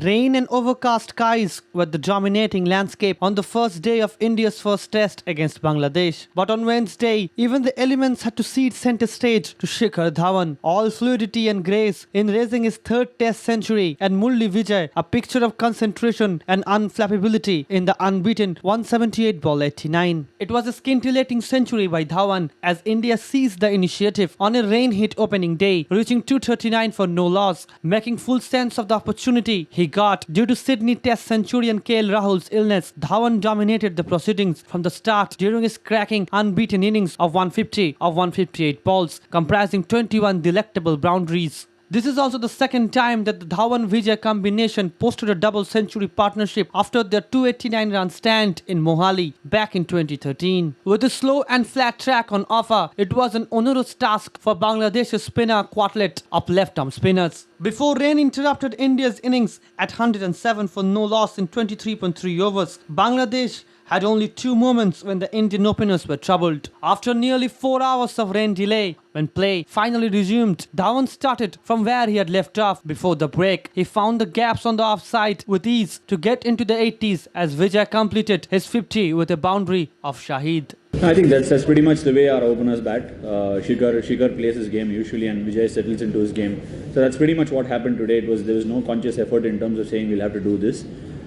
Rain and overcast skies were the dominating landscape on the first day of India's first test against Bangladesh. But on Wednesday, even the elements had to cede center stage to Shikhar Dhawan. All fluidity and grace in raising his third test century, and M Vijay, a picture of concentration and unflappability in the unbeaten 178 ball 89. It was a scintillating century by Dhawan as India seized the initiative on a rain-hit opening day, reaching 239 for no loss, making full sense of the opportunity he got. Due to Sydney Test centurion KL Rahul's illness, Dhawan dominated the proceedings from the start during his cracking unbeaten innings of 150 of 158 balls, comprising 21 delectable boundaries. This is also the second time that the Dhawan-Vijay combination posted a double century partnership after their 289-run stand in Mohali back in 2013. With a slow and flat track on offer, it was an onerous task for Bangladesh's spinner quartet of left-arm spinners. Before rain interrupted India's innings at 107 for no loss in 23.3 overs, Bangladesh had only two moments when the Indian openers were troubled. After nearly 4 hours of rain delay, when play finally resumed, Dhawan started from where he had left off before the break. He found the gaps on the offside with ease to get into the 80s as Vijay completed his 50 with a boundary of Shahid. I think that's pretty much the way our openers bat. Shikhar plays his game usually and Vijay settles into his game. So that's pretty much what happened today. There was no conscious effort in terms of saying we'll have to do this.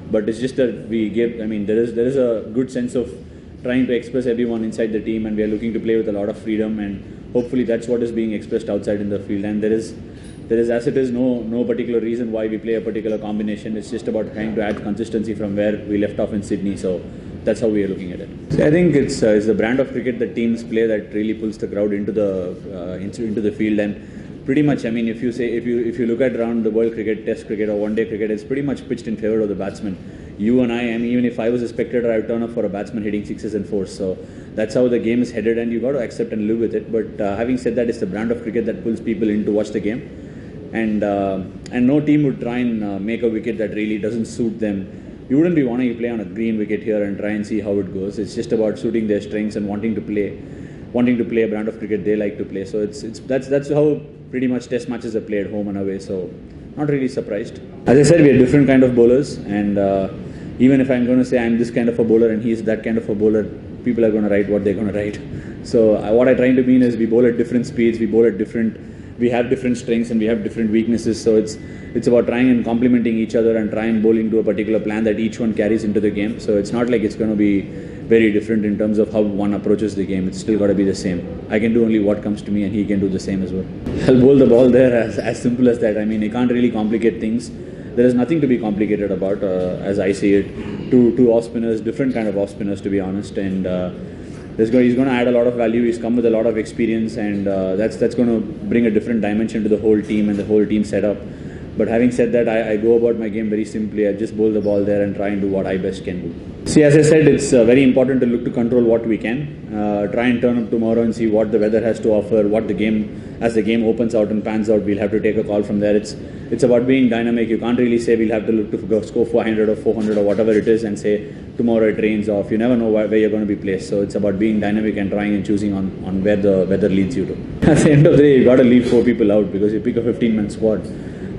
But it's just that there is a good sense of trying to express everyone inside the team, and we are looking to play with a lot of freedom, and hopefully that's what is being expressed outside in the field. And there is as it is no particular reason why we play a particular combination. It's just about trying to add consistency from where we left off in Sydney. So that's how we are looking at it. So I think it's the brand of cricket that teams play that really pulls the crowd into the field. And pretty much, I mean, if you look at around the world cricket, test cricket or one-day cricket, it's pretty much pitched in favour of the batsman. You and I mean, even if I was a spectator, I would turn up for a batsman hitting sixes and fours. So that's how the game is headed, and you got to accept and live with it. But having said that, it's the brand of cricket that pulls people in to watch the game, and no team would try and make a wicket that really doesn't suit them. You wouldn't be wanting to play on a green wicket here and try and see how it goes. It's just about suiting their strengths and wanting to play a brand of cricket they like to play. So that's how pretty much test matches are played home and away. So not really surprised. As I said, we are different kind of bowlers, and even if I'm going to say I'm this kind of a bowler and he's that kind of a bowler, people are going to write what they're going to write. So what I'm trying to mean is we bowl at different speeds, we have different strengths and we have different weaknesses. So it's about trying and complementing each other and trying bowling to a particular plan that each one carries into the game. So it's not like it's going to be very different in terms of how one approaches the game. It's still got to be the same. I can do only what comes to me and he can do the same as well. I'll bowl the ball there as simple as that. I mean, you can't really complicate things. There is nothing to be complicated about, as I see it. Two off spinners, different kind of off spinners to be honest, and he's going to add a lot of value. He's come with a lot of experience, and that's going to bring a different dimension to the whole team and the whole team setup. But having said that, I go about my game very simply. I just bowl the ball there and try and do what I best can do. See, as I said, it's very important to look to control what we can. Try and turn up tomorrow and see what the weather has to offer, as the game opens out and pans out, we'll have to take a call from there. It's about being dynamic. You can't really say we'll have to look to score 400 or 400 or whatever it is and say tomorrow it rains off. You never know where you're going to be placed. So it's about being dynamic and trying and choosing on where the weather leads you to. At the end of the day, you got to leave 4 people out because you pick a 15-man squad.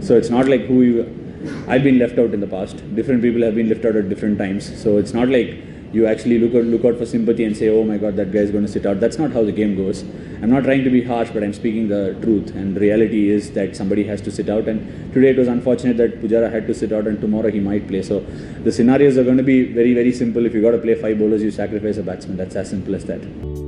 So it's not like I've been left out in the past. Different people have been left out at different times. So it's not like you actually look out for sympathy and say, oh my God, that guy is going to sit out. That's not how the game goes. I'm not trying to be harsh, but I'm speaking the truth. And the reality is that somebody has to sit out. And today it was unfortunate that Pujara had to sit out and tomorrow he might play. So the scenarios are going to be very, very simple. If you got to play 5 bowlers, you sacrifice a batsman. That's as simple as that.